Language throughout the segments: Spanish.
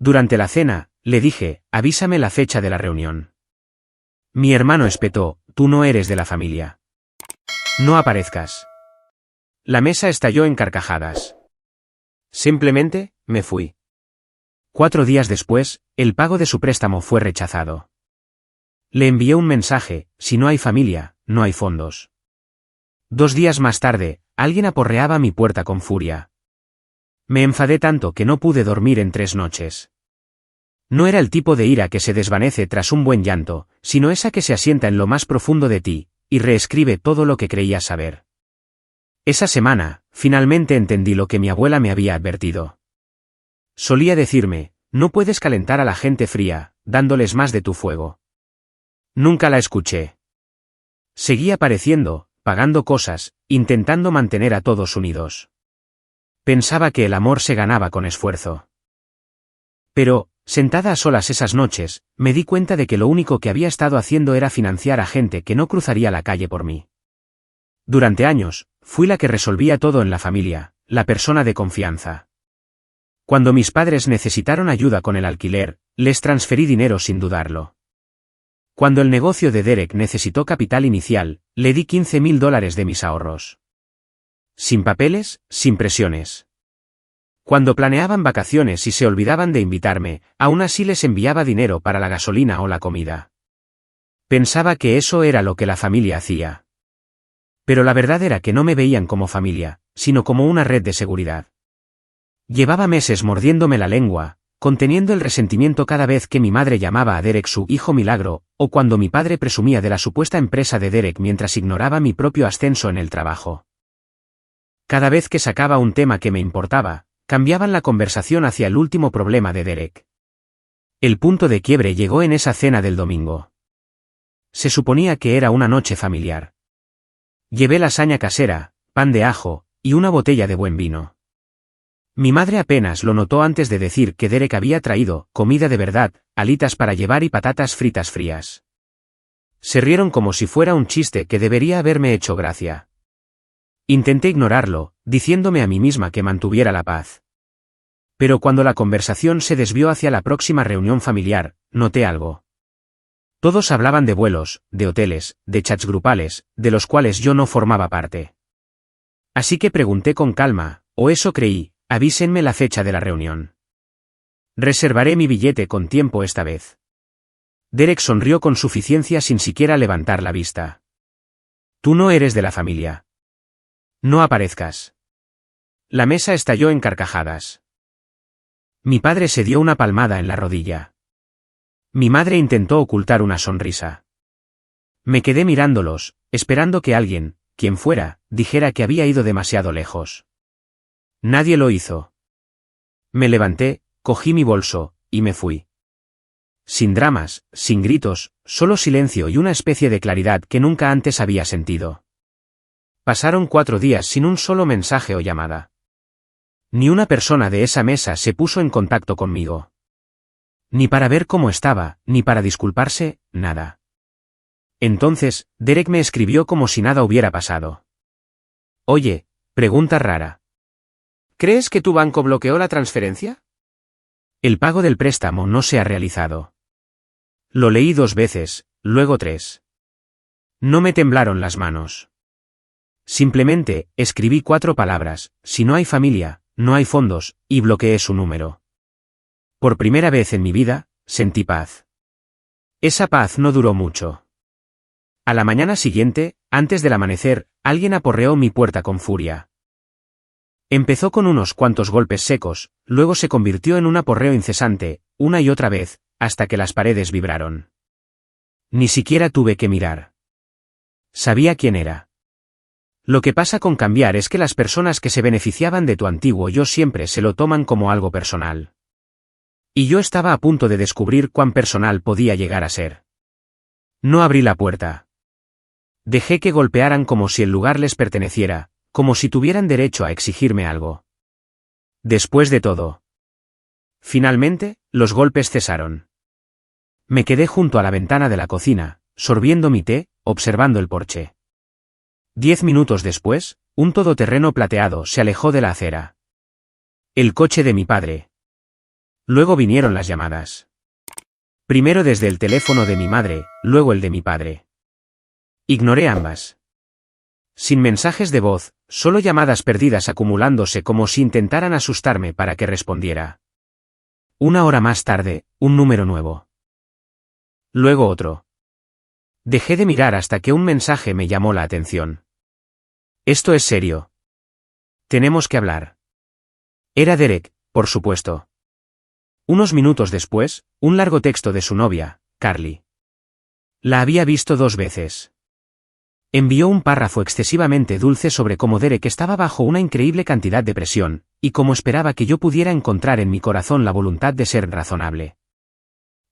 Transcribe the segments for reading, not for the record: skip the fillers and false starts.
Durante la cena, le dije, avísame la fecha de la reunión. Mi hermano espetó, tú no eres de la familia. No aparezcas. La mesa estalló en carcajadas. Simplemente, me fui. 4 días después, el pago de su préstamo fue rechazado. Le envié un mensaje, si no hay familia, no hay fondos. 2 días más tarde, alguien aporreaba mi puerta con furia. Me enfadé tanto que no pude dormir en 3 noches. No era el tipo de ira que se desvanece tras un buen llanto, sino esa que se asienta en lo más profundo de ti, y reescribe todo lo que creías saber. Esa semana, finalmente entendí lo que mi abuela me había advertido. Solía decirme, no puedes calentar a la gente fría, dándoles más de tu fuego. Nunca la escuché. Seguí apareciendo, pagando cosas, intentando mantener a todos unidos. Pensaba que el amor se ganaba con esfuerzo. Pero, sentada a solas esas noches, me di cuenta de que lo único que había estado haciendo era financiar a gente que no cruzaría la calle por mí. Durante años, fui la que resolvía todo en la familia, la persona de confianza. Cuando mis padres necesitaron ayuda con el alquiler, les transferí dinero sin dudarlo. Cuando el negocio de Derek necesitó capital inicial, le di $15,000 de mis ahorros. Sin papeles, sin presiones. Cuando planeaban vacaciones y se olvidaban de invitarme, aún así les enviaba dinero para la gasolina o la comida. Pensaba que eso era lo que la familia hacía. Pero la verdad era que no me veían como familia, sino como una red de seguridad. Llevaba meses mordiéndome la lengua, conteniendo el resentimiento cada vez que mi madre llamaba a Derek su hijo milagro, o cuando mi padre presumía de la supuesta empresa de Derek mientras ignoraba mi propio ascenso en el trabajo. Cada vez que sacaba un tema que me importaba, cambiaban la conversación hacia el último problema de Derek. El punto de quiebre llegó en esa cena del domingo. Se suponía que era una noche familiar. Llevé lasaña casera, pan de ajo, y una botella de buen vino. Mi madre apenas lo notó antes de decir que Derek había traído comida de verdad, alitas para llevar y patatas fritas frías. Se rieron como si fuera un chiste que debería haberme hecho gracia. Intenté ignorarlo, diciéndome a mí misma que mantuviera la paz. Pero cuando la conversación se desvió hacia la próxima reunión familiar, noté algo. Todos hablaban de vuelos, de hoteles, de chats grupales, de los cuales yo no formaba parte. Así que pregunté con calma, o eso creí, avísenme la fecha de la reunión. Reservaré mi billete con tiempo esta vez. Derek sonrió con suficiencia sin siquiera levantar la vista. Tú no eres de la familia. No aparezcas. La mesa estalló en carcajadas. Mi padre se dio una palmada en la rodilla. Mi madre intentó ocultar una sonrisa. Me quedé mirándolos, esperando que alguien, quien fuera, dijera que había ido demasiado lejos. Nadie lo hizo. Me levanté, cogí mi bolso, y me fui. Sin dramas, sin gritos, solo silencio y una especie de claridad que nunca antes había sentido. Pasaron 4 días sin un solo mensaje o llamada. Ni una persona de esa mesa se puso en contacto conmigo. Ni para ver cómo estaba, ni para disculparse, nada. Entonces, Derek me escribió como si nada hubiera pasado. Oye, pregunta rara. ¿Crees que tu banco bloqueó la transferencia? El pago del préstamo no se ha realizado. Lo leí 2 veces, luego 3. No me temblaron las manos. Simplemente, escribí 4 palabras, si no hay familia, no hay fondos, y bloqueé su número. Por primera vez en mi vida, sentí paz. Esa paz no duró mucho. A la mañana siguiente, antes del amanecer, alguien aporreó mi puerta con furia. Empezó con unos cuantos golpes secos, luego se convirtió en un aporreo incesante, una y otra vez, hasta que las paredes vibraron. Ni siquiera tuve que mirar. Sabía quién era. Lo que pasa con cambiar es que las personas que se beneficiaban de tu antiguo yo siempre se lo toman como algo personal. Y yo estaba a punto de descubrir cuán personal podía llegar a ser. No abrí la puerta. Dejé que golpearan como si el lugar les perteneciera, como si tuvieran derecho a exigirme algo. Después de todo. Finalmente, los golpes cesaron. Me quedé junto a la ventana de la cocina, sorbiendo mi té, observando el porche. 10 minutos después, un todoterreno plateado se alejó de la acera. El coche de mi padre. Luego vinieron las llamadas. Primero desde el teléfono de mi madre, luego el de mi padre. Ignoré ambas. Sin mensajes de voz, solo llamadas perdidas acumulándose como si intentaran asustarme para que respondiera. Una hora más tarde, un número nuevo. Luego otro. Dejé de mirar hasta que un mensaje me llamó la atención. Esto es serio. Tenemos que hablar. Era Derek, por supuesto. Unos minutos después, un largo texto de su novia, Carly. La había visto 2 veces. Envió un párrafo excesivamente dulce sobre cómo Derek estaba bajo una increíble cantidad de presión, y cómo esperaba que yo pudiera encontrar en mi corazón la voluntad de ser razonable.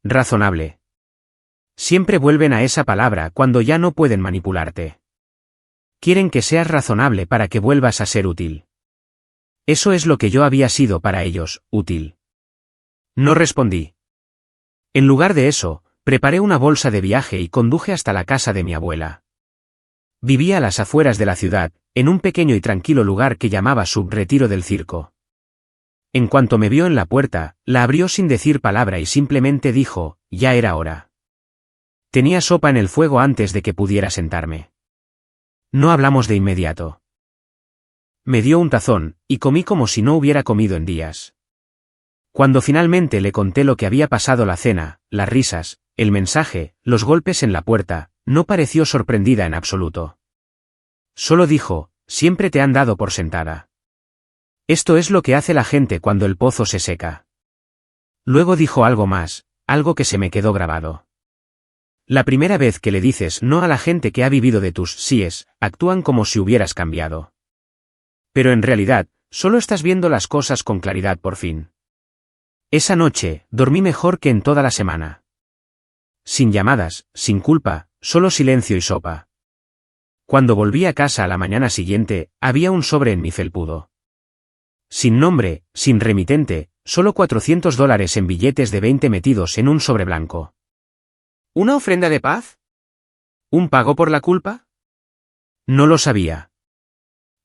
Razonable. Siempre vuelven a esa palabra cuando ya no pueden manipularte. Quieren que seas razonable para que vuelvas a ser útil. Eso es lo que yo había sido para ellos, útil. No respondí. En lugar de eso, preparé una bolsa de viaje y conduje hasta la casa de mi abuela. Vivía a las afueras de la ciudad, en un pequeño y tranquilo lugar que llamaba Subretiro del Circo. En cuanto me vio en la puerta, la abrió sin decir palabra y simplemente dijo, ya era hora. Tenía sopa en el fuego antes de que pudiera sentarme. No hablamos de inmediato. Me dio un tazón, y comí como si no hubiera comido en días. Cuando finalmente le conté lo que había pasado la cena, las risas, el mensaje, los golpes en la puerta, no pareció sorprendida en absoluto. Solo dijo, siempre te han dado por sentada. Esto es lo que hace la gente cuando el pozo se seca. Luego dijo algo más, algo que se me quedó grabado. La primera vez que le dices no a la gente que ha vivido de tus síes, actúan como si hubieras cambiado. Pero en realidad, solo estás viendo las cosas con claridad por fin. Esa noche, dormí mejor que en toda la semana. Sin llamadas, sin culpa, solo silencio y sopa. Cuando volví a casa a la mañana siguiente, había un sobre en mi felpudo. Sin nombre, sin remitente, solo $400 en billetes de 20 metidos en un sobre blanco. ¿Una ofrenda de paz? ¿Un pago por la culpa? No lo sabía.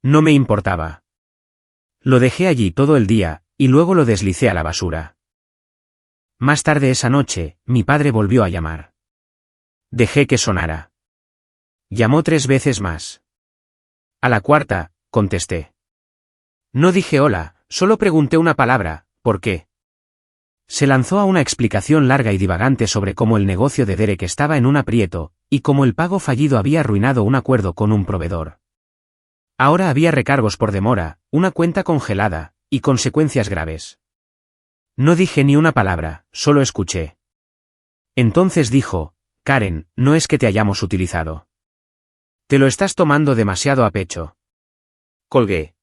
No me importaba. Lo dejé allí todo el día, y luego lo deslicé a la basura. Más tarde esa noche, mi padre volvió a llamar. Dejé que sonara. Llamó 3 veces más. A la cuarta, contesté. No dije hola, solo pregunté una palabra, ¿por qué? Se lanzó a una explicación larga y divagante sobre cómo el negocio de Derek estaba en un aprieto, y cómo el pago fallido había arruinado un acuerdo con un proveedor. Ahora había recargos por demora, una cuenta congelada, y consecuencias graves. No dije ni una palabra, solo escuché. Entonces dijo, Karen, no es que te hayamos utilizado. Te lo estás tomando demasiado a pecho. Colgué.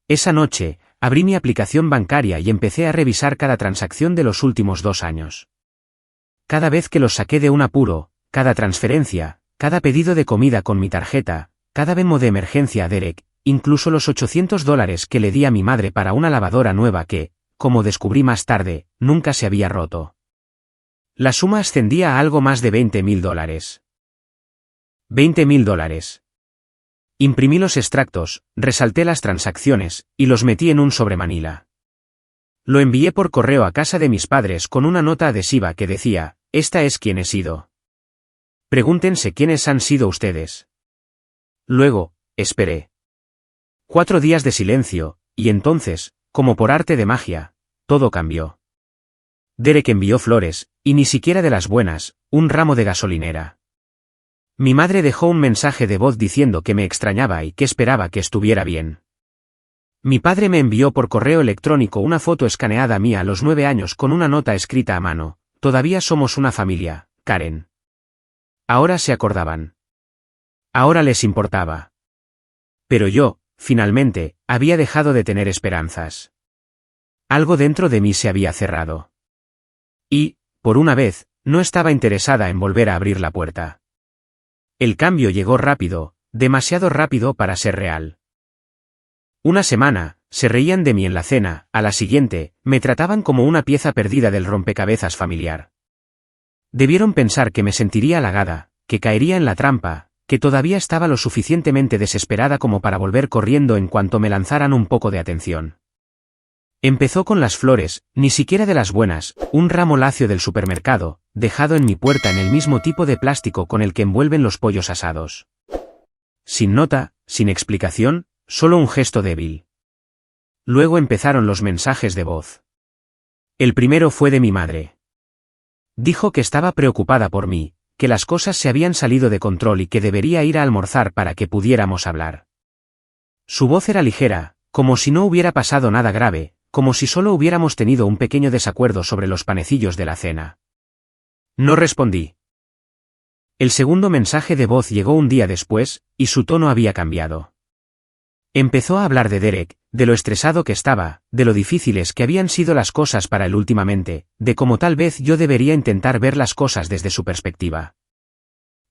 Esa noche, abrí mi aplicación bancaria y empecé a revisar cada transacción de los últimos 2 años. Cada vez que los saqué de un apuro, cada transferencia, cada pedido de comida con mi tarjeta, cada memo de emergencia a Derek, incluso los $800 que le di a mi madre para una lavadora nueva que, como descubrí más tarde, nunca se había roto. La suma ascendía a algo más de $20,000. $20,000. Imprimí los extractos, resalté las transacciones, y los metí en un sobremanila. Lo envié por correo a casa de mis padres con una nota adhesiva que decía, esta es quien he sido. Pregúntense quiénes han sido ustedes. Luego, esperé. 4 días de silencio, y entonces, como por arte de magia, todo cambió. Derek envió flores, y ni siquiera de las buenas, un ramo de gasolinera. Mi madre dejó un mensaje de voz diciendo que me extrañaba y que esperaba que estuviera bien. Mi padre me envió por correo electrónico una foto escaneada mía a los 9 años con una nota escrita a mano, todavía somos una familia, Karen. Ahora se acordaban. Ahora les importaba. Pero yo, finalmente, había dejado de tener esperanzas. Algo dentro de mí se había cerrado. Y, por una vez, no estaba interesada en volver a abrir la puerta. El cambio llegó rápido, demasiado rápido para ser real. Una semana, se reían de mí en la cena, a la siguiente, me trataban como una pieza perdida del rompecabezas familiar. Debieron pensar que me sentiría halagada, que caería en la trampa, que todavía estaba lo suficientemente desesperada como para volver corriendo en cuanto me lanzaran un poco de atención. Empezó con las flores, ni siquiera de las buenas, un ramo lacio del supermercado, dejado en mi puerta en el mismo tipo de plástico con el que envuelven los pollos asados. Sin nota, sin explicación, solo un gesto débil. Luego empezaron los mensajes de voz. El primero fue de mi madre. Dijo que estaba preocupada por mí, que las cosas se habían salido de control y que debería ir a almorzar para que pudiéramos hablar. Su voz era ligera, como si no hubiera pasado nada grave, como si solo hubiéramos tenido un pequeño desacuerdo sobre los panecillos de la cena. No respondí. El segundo mensaje de voz llegó un día después, y su tono había cambiado. Empezó a hablar de Derek, de lo estresado que estaba, de lo difíciles que habían sido las cosas para él últimamente, de cómo tal vez yo debería intentar ver las cosas desde su perspectiva.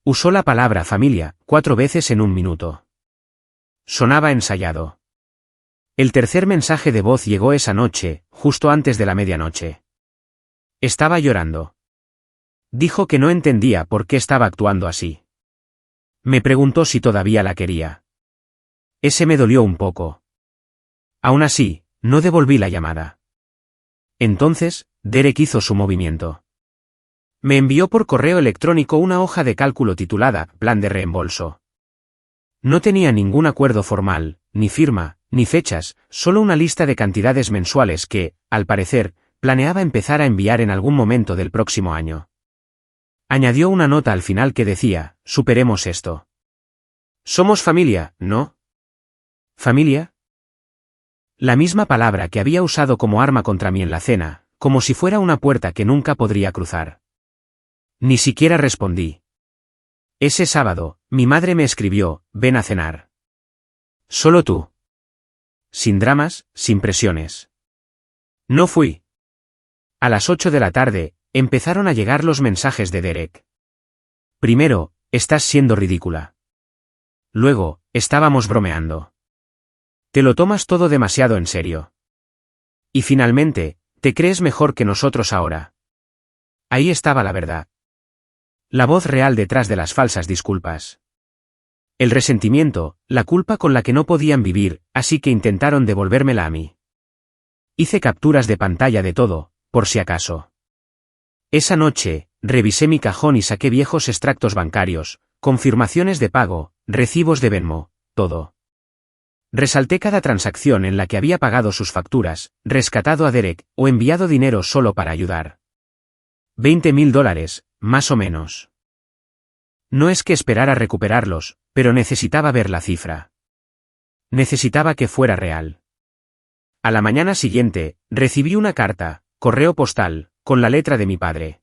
Usó la palabra familia 4 veces en un minuto. Sonaba ensayado. El tercer mensaje de voz llegó esa noche, justo antes de la medianoche. Estaba llorando. Dijo que no entendía por qué estaba actuando así. Me preguntó si todavía la quería. Ese me dolió un poco. Aún así, no devolví la llamada. Entonces, Derek hizo su movimiento. Me envió por correo electrónico una hoja de cálculo titulada Plan de reembolso. No tenía ningún acuerdo formal, ni firma, ni fechas, solo una lista de cantidades mensuales que, al parecer, planeaba empezar a enviar en algún momento del próximo año. Añadió una nota al final que decía, superemos esto. Somos familia, ¿no? ¿Familia? La misma palabra que había usado como arma contra mí en la cena, como si fuera una puerta que nunca podría cruzar. Ni siquiera respondí. Ese sábado, mi madre me escribió, ven a cenar. Solo tú. Sin dramas, sin presiones. No fui. A las 8 de la tarde, empezaron a llegar los mensajes de Derek. Primero, estás siendo ridícula. Luego, estábamos bromeando. Te lo tomas todo demasiado en serio. Y finalmente, te crees mejor que nosotros ahora. Ahí estaba la verdad. La voz real detrás de las falsas disculpas. El resentimiento, la culpa con la que no podían vivir, así que intentaron devolvérmela a mí. Hice capturas de pantalla de todo, por si acaso. Esa noche, revisé mi cajón y saqué viejos extractos bancarios, confirmaciones de pago, recibos de Venmo, todo. Resalté cada transacción en la que había pagado sus facturas, rescatado a Derek, o enviado dinero solo para ayudar. $20.000, más o menos. No es que esperara recuperarlos, pero necesitaba ver la cifra. Necesitaba que fuera real. A la mañana siguiente, recibí una carta, correo postal, con la letra de mi padre.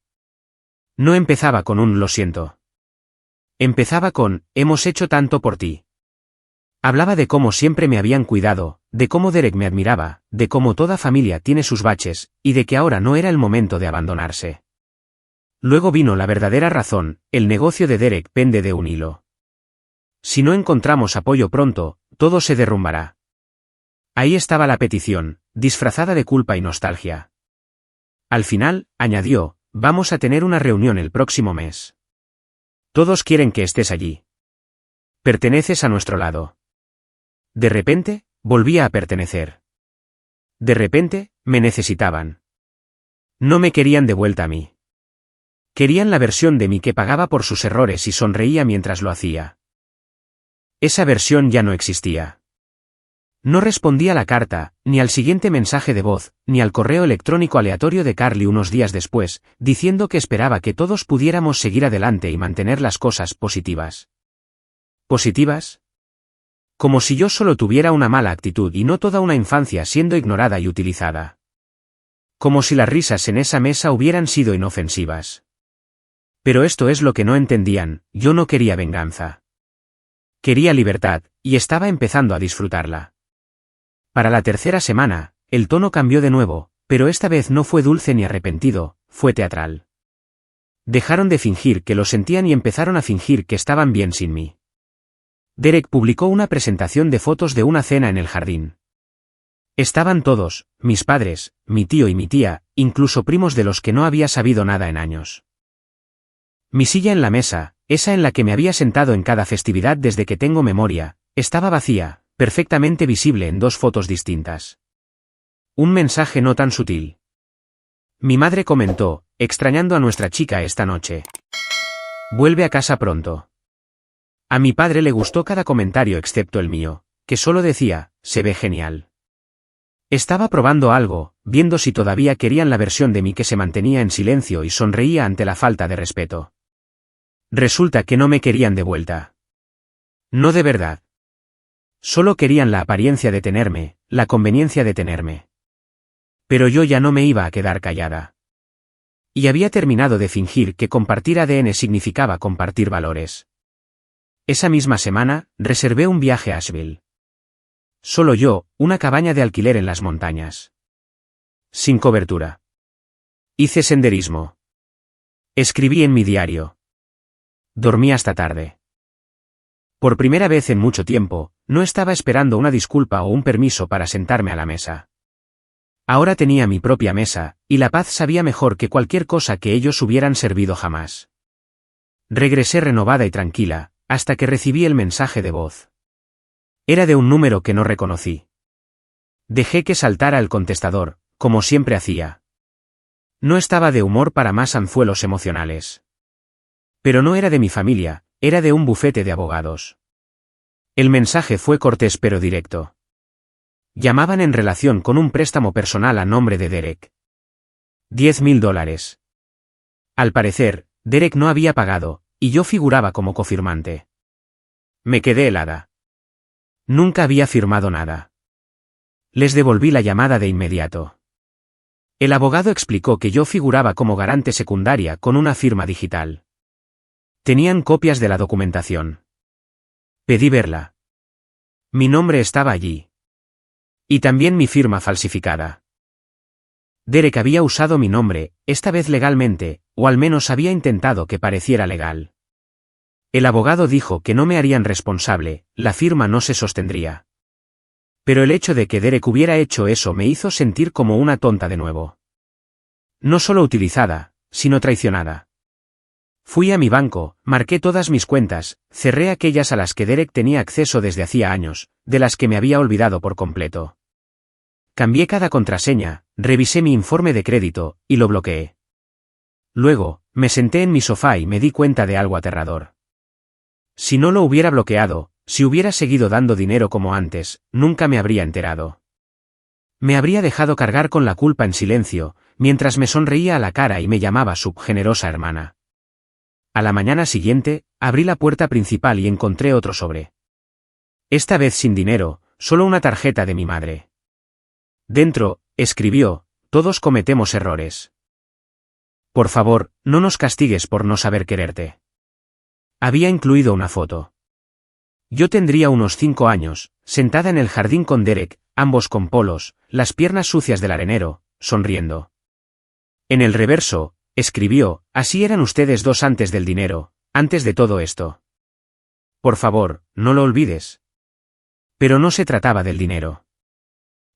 No empezaba con un lo siento. Empezaba con, hemos hecho tanto por ti. Hablaba de cómo siempre me habían cuidado, de cómo Derek me admiraba, de cómo toda familia tiene sus baches, y de que ahora no era el momento de abandonarse. Luego vino la verdadera razón, el negocio de Derek pende de un hilo. Si no encontramos apoyo pronto, todo se derrumbará. Ahí estaba la petición, disfrazada de culpa y nostalgia. Al final, añadió, vamos a tener una reunión el próximo mes. Todos quieren que estés allí. Perteneces a nuestro lado. De repente, volvía a pertenecer. De repente, me necesitaban. No me querían de vuelta a mí. Querían la versión de mí que pagaba por sus errores y sonreía mientras lo hacía. Esa versión ya no existía. No respondí a la carta, ni al siguiente mensaje de voz, ni al correo electrónico aleatorio de Carly unos días después, diciendo que esperaba que todos pudiéramos seguir adelante y mantener las cosas positivas. ¿Positivas? Como si yo solo tuviera una mala actitud y no toda una infancia siendo ignorada y utilizada. Como si las risas en esa mesa hubieran sido inofensivas. Pero esto es lo que no entendían, yo no quería venganza. Quería libertad, y estaba empezando a disfrutarla. Para la tercera semana, el tono cambió de nuevo, pero esta vez no fue dulce ni arrepentido, fue teatral. Dejaron de fingir que lo sentían y empezaron a fingir que estaban bien sin mí. Derek publicó una presentación de fotos de una cena en el jardín. Estaban todos, mis padres, mi tío y mi tía, incluso primos de los que no había sabido nada en años. Mi silla en la mesa, esa en la que me había sentado en cada festividad desde que tengo memoria, estaba vacía, perfectamente visible en 2 fotos distintas. Un mensaje no tan sutil. Mi madre comentó, extrañando a nuestra chica esta noche. Vuelve a casa pronto. A mi padre le gustó cada comentario excepto el mío, que solo decía, se ve genial. Estaba probando algo, viendo si todavía querían la versión de mí que se mantenía en silencio y sonreía ante la falta de respeto. Resulta que no me querían de vuelta. No de verdad. Solo querían la apariencia de tenerme, la conveniencia de tenerme. Pero yo ya no me iba a quedar callada. Y había terminado de fingir que compartir ADN significaba compartir valores. Esa misma semana, reservé un viaje a Asheville. Solo yo, una cabaña de alquiler en las montañas. Sin cobertura. Hice senderismo. Escribí en mi diario. Dormí hasta tarde. Por primera vez en mucho tiempo, no estaba esperando una disculpa o un permiso para sentarme a la mesa. Ahora tenía mi propia mesa, y la paz sabía mejor que cualquier cosa que ellos hubieran servido jamás. Regresé renovada y tranquila, hasta que recibí el mensaje de voz. Era de un número que no reconocí. Dejé que saltara el contestador, como siempre hacía. No estaba de humor para más anzuelos emocionales. Pero no era de mi familia, era de un bufete de abogados. El mensaje fue cortés pero directo. Llamaban en relación con un préstamo personal a nombre de Derek. $10,000. Al parecer, Derek no había pagado, y yo figuraba como cofirmante. Me quedé helada. Nunca había firmado nada. Les devolví la llamada de inmediato. El abogado explicó que yo figuraba como garante secundaria con una firma digital. Tenían copias de la documentación. Pedí verla. Mi nombre estaba allí. Y también mi firma falsificada. Derek había usado mi nombre, esta vez legalmente, o al menos había intentado que pareciera legal. El abogado dijo que no me harían responsable, la firma no se sostendría. Pero el hecho de que Derek hubiera hecho eso me hizo sentir como una tonta de nuevo. No solo utilizada, sino traicionada. Fui a mi banco, marqué todas mis cuentas, cerré aquellas a las que Derek tenía acceso desde hacía años, de las que me había olvidado por completo. Cambié cada contraseña, revisé mi informe de crédito, y lo bloqueé. Luego, me senté en mi sofá y me di cuenta de algo aterrador. Si no lo hubiera bloqueado, si hubiera seguido dando dinero como antes, nunca me habría enterado. Me habría dejado cargar con la culpa en silencio, mientras me sonreía a la cara y me llamaba su generosa hermana. A la mañana siguiente, abrí la puerta principal y encontré otro sobre. Esta vez sin dinero, solo una tarjeta de mi madre. Dentro, escribió, todos cometemos errores. Por favor, no nos castigues por no saber quererte. Había incluido una foto. Yo tendría unos 5 años, sentada en el jardín con Derek, ambos con polos, las piernas sucias del arenero, sonriendo. En el reverso, escribió, así eran ustedes dos antes del dinero, antes de todo esto. Por favor, no lo olvides. Pero no se trataba del dinero.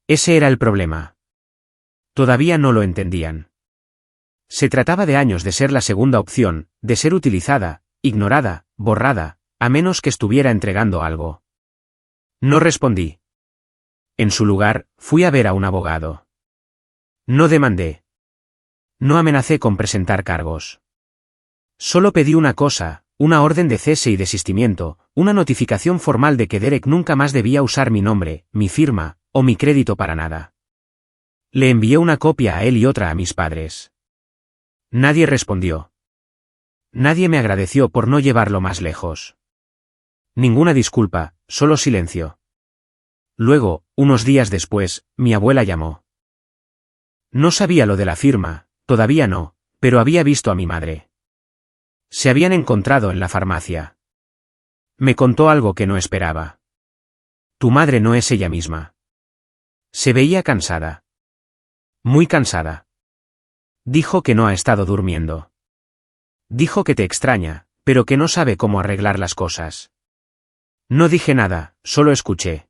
Ese era el problema. Todavía no lo entendían. Se trataba de años de ser la segunda opción, de ser utilizada, ignorada, borrada, a menos que estuviera entregando algo. No respondí. En su lugar, fui a ver a un abogado. No demandé. No amenacé con presentar cargos. Solo pedí una cosa, una orden de cese y desistimiento, una notificación formal de que Derek nunca más debía usar mi nombre, mi firma, o mi crédito para nada. Le envié una copia a él y otra a mis padres. Nadie respondió. Nadie me agradeció por no llevarlo más lejos. Ninguna disculpa, solo silencio. Luego, unos días después, mi abuela llamó. No sabía lo de la firma, todavía no, pero había visto a mi madre. Se habían encontrado en la farmacia. Me contó algo que no esperaba. Tu madre no es ella misma. Se veía cansada. Muy cansada. Dijo que no ha estado durmiendo. Dijo que te extraña, pero que no sabe cómo arreglar las cosas. No dije nada, solo escuché.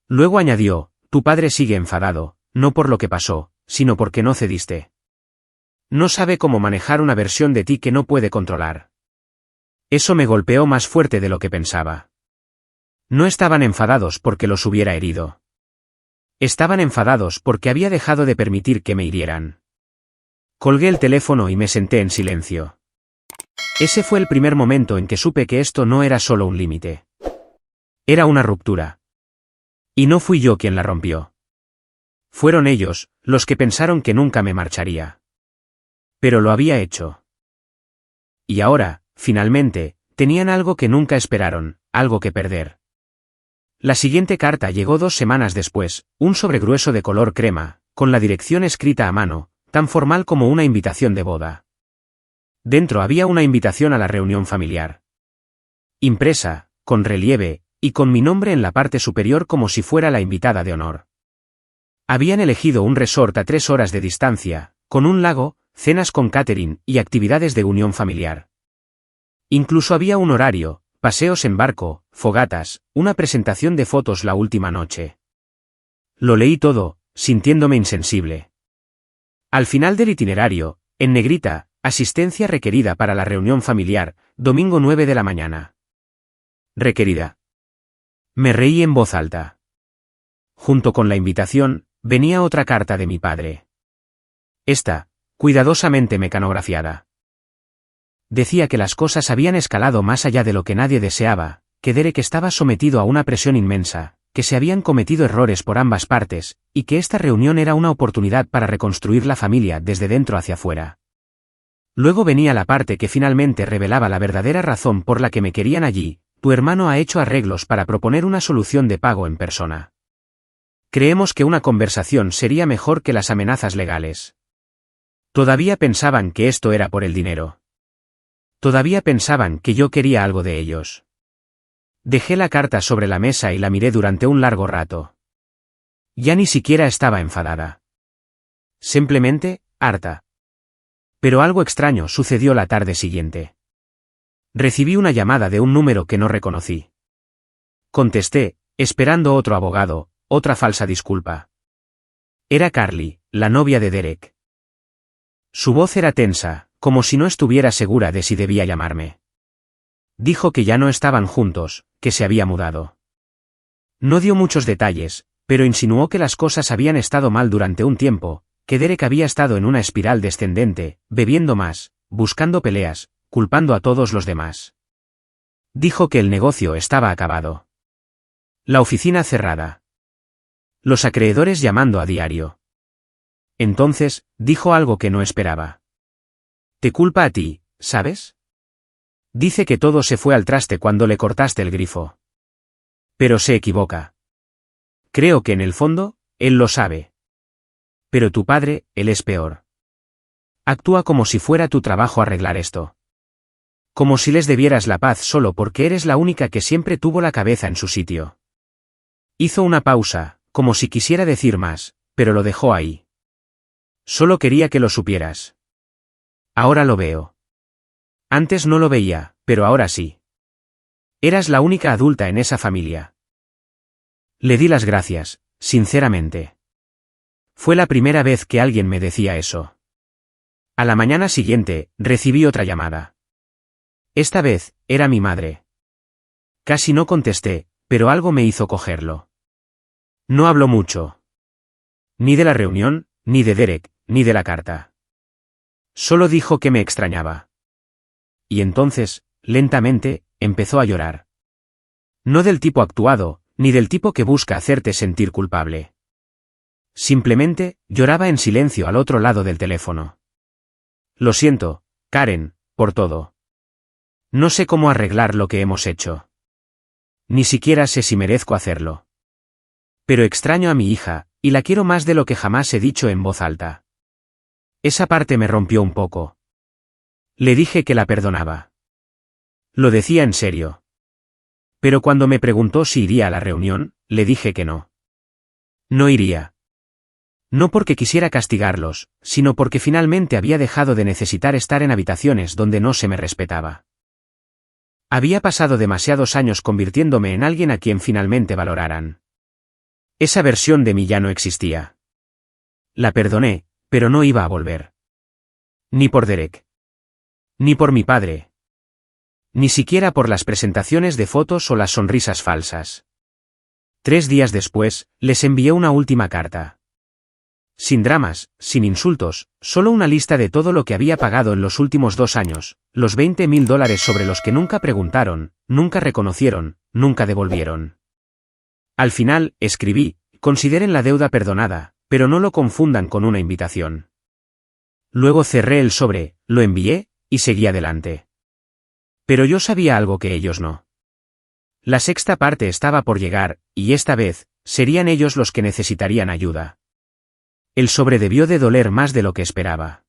Luego añadió, tu padre sigue enfadado, no por lo que pasó, sino porque no cediste. No sabe cómo manejar una versión de ti que no puede controlar. Eso me golpeó más fuerte de lo que pensaba. No estaban enfadados porque los hubiera herido. Estaban enfadados porque había dejado de permitir que me hirieran. Colgué el teléfono y me senté en silencio. Ese fue el primer momento en que supe que esto no era solo un límite. Era una ruptura. Y no fui yo quien la rompió. Fueron ellos, los que pensaron que nunca me marcharía. Pero lo había hecho. Y ahora, finalmente, tenían algo que nunca esperaron, algo que perder. La siguiente carta llegó 2 semanas después, un sobre grueso de color crema, con la dirección escrita a mano, tan formal como una invitación de boda. Dentro había una invitación a la reunión familiar. Impresa, con relieve, y con mi nombre en la parte superior como si fuera la invitada de honor. Habían elegido un resort a 3 horas de distancia, con un lago, cenas con catering y actividades de unión familiar. Incluso había un horario, paseos en barco, fogatas, una presentación de fotos la última noche. Lo leí todo, sintiéndome insensible. Al final del itinerario, en negrita, asistencia requerida para la reunión familiar, domingo 9 de la mañana. Requerida. Me reí en voz alta. Junto con la invitación, venía otra carta de mi padre. Esta, cuidadosamente mecanografiada. Decía que las cosas habían escalado más allá de lo que nadie deseaba, que Derek estaba sometido a una presión inmensa, que se habían cometido errores por ambas partes, y que esta reunión era una oportunidad para reconstruir la familia desde dentro hacia afuera. Luego venía la parte que finalmente revelaba la verdadera razón por la que me querían allí: tu hermano ha hecho arreglos para proponer una solución de pago en persona. Creemos que una conversación sería mejor que las amenazas legales. Todavía pensaban que esto era por el dinero. Todavía pensaban que yo quería algo de ellos. Dejé la carta sobre la mesa y la miré durante un largo rato. Ya ni siquiera estaba enfadada. Simplemente, harta. Pero algo extraño sucedió la tarde siguiente. Recibí una llamada de un número que no reconocí. Contesté, esperando otro abogado, otra falsa disculpa. Era Carly, la novia de Derek. Su voz era tensa, como si no estuviera segura de si debía llamarme. Dijo que ya no estaban juntos, que se había mudado. No dio muchos detalles, pero insinuó que las cosas habían estado mal durante un tiempo, que Derek había estado en una espiral descendente, bebiendo más, buscando peleas, culpando a todos los demás. Dijo que el negocio estaba acabado. La oficina cerrada. Los acreedores llamando a diario. Entonces, dijo algo que no esperaba. Te culpa a ti, ¿sabes? Dice que todo se fue al traste cuando le cortaste el grifo. Pero se equivoca. Creo que en el fondo, él lo sabe. Pero tu padre, él es peor. Actúa como si fuera tu trabajo arreglar esto. Como si les debieras la paz solo porque eres la única que siempre tuvo la cabeza en su sitio. Hizo una pausa, como si quisiera decir más, pero lo dejó ahí. Solo quería que lo supieras. Ahora lo veo. Antes no lo veía, pero ahora sí. Eras la única adulta en esa familia. Le di las gracias, sinceramente. Fue la primera vez que alguien me decía eso. A la mañana siguiente, recibí otra llamada. Esta vez, era mi madre. Casi no contesté, pero algo me hizo cogerlo. No habló mucho. Ni de la reunión, ni de Derek, ni de la carta. Solo dijo que me extrañaba. Y entonces, lentamente, empezó a llorar. No del tipo actuado, ni del tipo que busca hacerte sentir culpable. Simplemente, lloraba en silencio al otro lado del teléfono. Lo siento, Karen, por todo. No sé cómo arreglar lo que hemos hecho. Ni siquiera sé si merezco hacerlo. Pero extraño a mi hija, y la quiero más de lo que jamás he dicho en voz alta. Esa parte me rompió un poco. Le dije que la perdonaba. Lo decía en serio. Pero cuando me preguntó si iría a la reunión, le dije que no. No iría. No porque quisiera castigarlos, sino porque finalmente había dejado de necesitar estar en habitaciones donde no se me respetaba. Había pasado demasiados años convirtiéndome en alguien a quien finalmente valoraran. Esa versión de mí ya no existía. La perdoné, pero no iba a volver. Ni por Derek. Ni por mi padre. Ni siquiera por las presentaciones de fotos o las sonrisas falsas. 3 días después, les envié una última carta. Sin dramas, sin insultos, solo una lista de todo lo que había pagado en los últimos 2 años, los $20.000 sobre los que nunca preguntaron, nunca reconocieron, nunca devolvieron. Al final, escribí, consideren la deuda perdonada, pero no lo confundan con una invitación. Luego cerré el sobre, lo envié, y seguí adelante. Pero yo sabía algo que ellos no. La sexta parte estaba por llegar, y esta vez, serían ellos los que necesitarían ayuda. El sobre debió de doler más de lo que esperaba.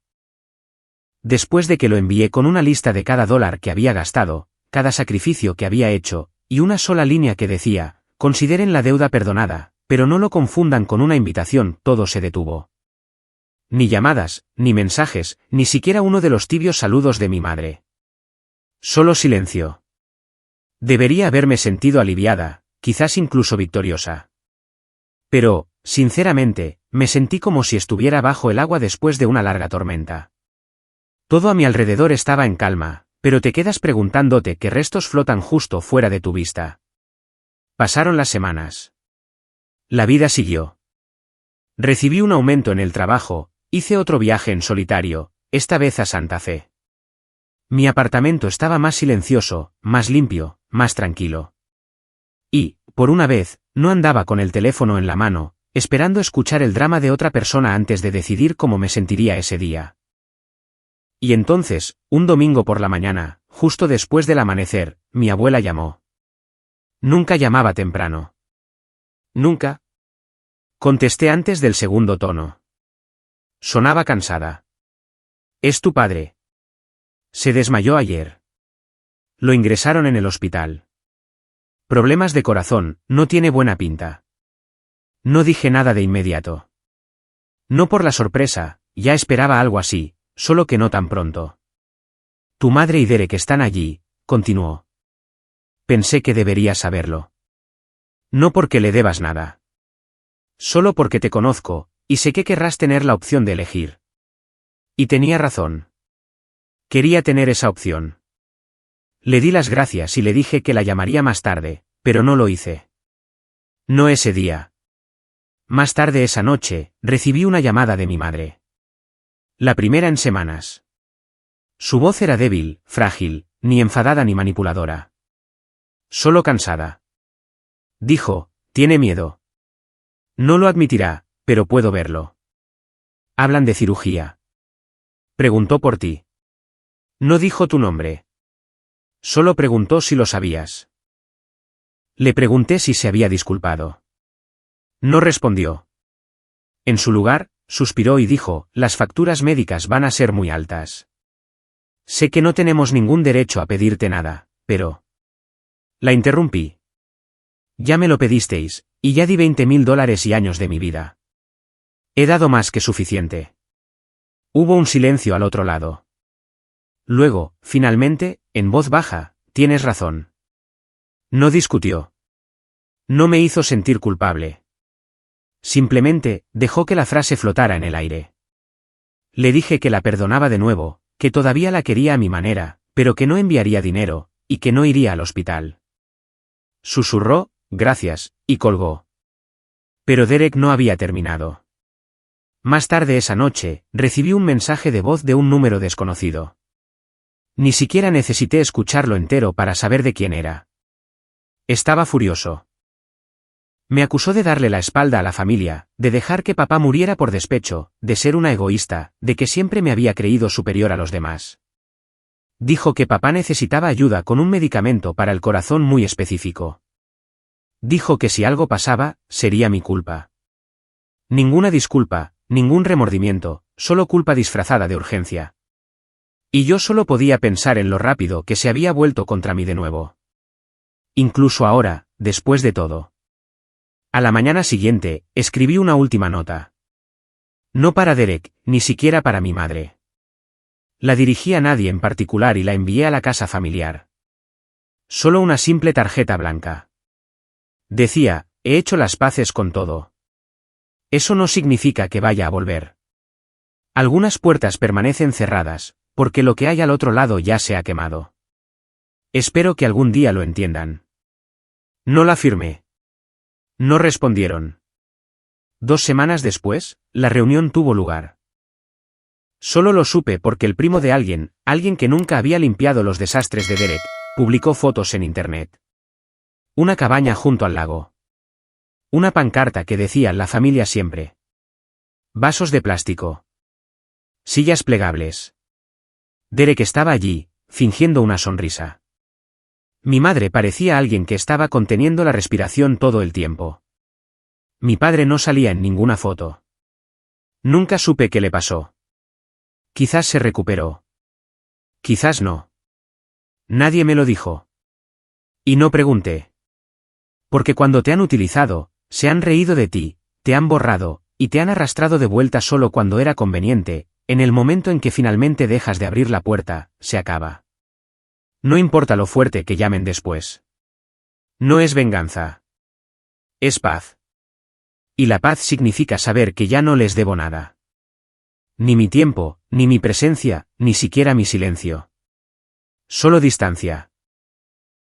Después de que lo envié con una lista de cada dólar que había gastado, cada sacrificio que había hecho, y una sola línea que decía, consideren la deuda perdonada, pero no lo confundan con una invitación, todo se detuvo. Ni llamadas, ni mensajes, ni siquiera uno de los tibios saludos de mi madre. Solo silencio. Debería haberme sentido aliviada, quizás incluso victoriosa. Pero, sinceramente, me sentí como si estuviera bajo el agua después de una larga tormenta. Todo a mi alrededor estaba en calma, pero te quedas preguntándote qué restos flotan justo fuera de tu vista. Pasaron las semanas. La vida siguió. Recibí un aumento en el trabajo, hice otro viaje en solitario, esta vez a Santa Fe. Mi apartamento estaba más silencioso, más limpio, más tranquilo. Y, por una vez, no andaba con el teléfono en la mano, esperando escuchar el drama de otra persona antes de decidir cómo me sentiría ese día. Y entonces, un domingo por la mañana, justo después del amanecer, mi abuela llamó. Nunca llamaba temprano. Nunca. Contesté antes del segundo tono. Sonaba cansada. Es tu padre. Se desmayó ayer. Lo ingresaron en el hospital. Problemas de corazón, no tiene buena pinta. No dije nada de inmediato. No por la sorpresa, ya esperaba algo así, solo que no tan pronto. Tu madre y Derek están allí, continuó. Pensé que deberías saberlo. No porque le debas nada. Solo porque te conozco, y sé que querrás tener la opción de elegir. Y tenía razón. Quería tener esa opción. Le di las gracias y le dije que la llamaría más tarde, pero no lo hice. No ese día. Más tarde esa noche, recibí una llamada de mi madre. La primera en semanas. Su voz era débil, frágil, ni enfadada ni manipuladora. Solo cansada. Dijo, tiene miedo. No lo admitirá, pero puedo verlo. Hablan de cirugía. Preguntó por ti. No dijo tu nombre. Solo preguntó si lo sabías. Le pregunté si se había disculpado. No respondió. En su lugar, suspiró y dijo, las facturas médicas van a ser muy altas. Sé que no tenemos ningún derecho a pedirte nada, pero... La interrumpí. Ya me lo pedisteis, y ya di $20.000 y años de mi vida. He dado más que suficiente. Hubo un silencio al otro lado. Luego, finalmente, en voz baja, tienes razón. No discutió. No me hizo sentir culpable. Simplemente, dejó que la frase flotara en el aire. Le dije que la perdonaba de nuevo, que todavía la quería a mi manera, pero que no enviaría dinero, y que no iría al hospital. Susurró, gracias, y colgó. Pero Derek no había terminado. Más tarde esa noche, recibí un mensaje de voz de un número desconocido. Ni siquiera necesité escucharlo entero para saber de quién era. Estaba furioso. Me acusó de darle la espalda a la familia, de dejar que papá muriera por despecho, de ser una egoísta, de que siempre me había creído superior a los demás. Dijo que papá necesitaba ayuda con un medicamento para el corazón muy específico. Dijo que si algo pasaba, sería mi culpa. Ninguna disculpa, ningún remordimiento, solo culpa disfrazada de urgencia. Y yo solo podía pensar en lo rápido que se había vuelto contra mí de nuevo. Incluso ahora, después de todo. A la mañana siguiente, escribí una última nota. No para Derek, ni siquiera para mi madre. La dirigí a nadie en particular y la envié a la casa familiar. Solo una simple tarjeta blanca. Decía, he hecho las paces con todo. Eso no significa que vaya a volver. Algunas puertas permanecen cerradas, porque lo que hay al otro lado ya se ha quemado. Espero que algún día lo entiendan. No la firmé. No respondieron. 2 semanas después, la reunión tuvo lugar. Solo lo supe porque el primo de alguien que nunca había limpiado los desastres de Derek, publicó fotos en internet. Una cabaña junto al lago. Una pancarta que decía "La familia siempre". Vasos de plástico. Sillas plegables. Derek estaba allí, fingiendo una sonrisa. Mi madre parecía alguien que estaba conteniendo la respiración todo el tiempo. Mi padre no salía en ninguna foto. Nunca supe qué le pasó. Quizás se recuperó. Quizás no. Nadie me lo dijo. Y no pregunté. Porque cuando te han utilizado, se han reído de ti, te han borrado, y te han arrastrado de vuelta solo cuando era conveniente, en el momento en que finalmente dejas de abrir la puerta, se acaba. No importa lo fuerte que llamen después. No es venganza. Es paz. Y la paz significa saber que ya no les debo nada. Ni mi tiempo, ni mi presencia, ni siquiera mi silencio. Solo distancia.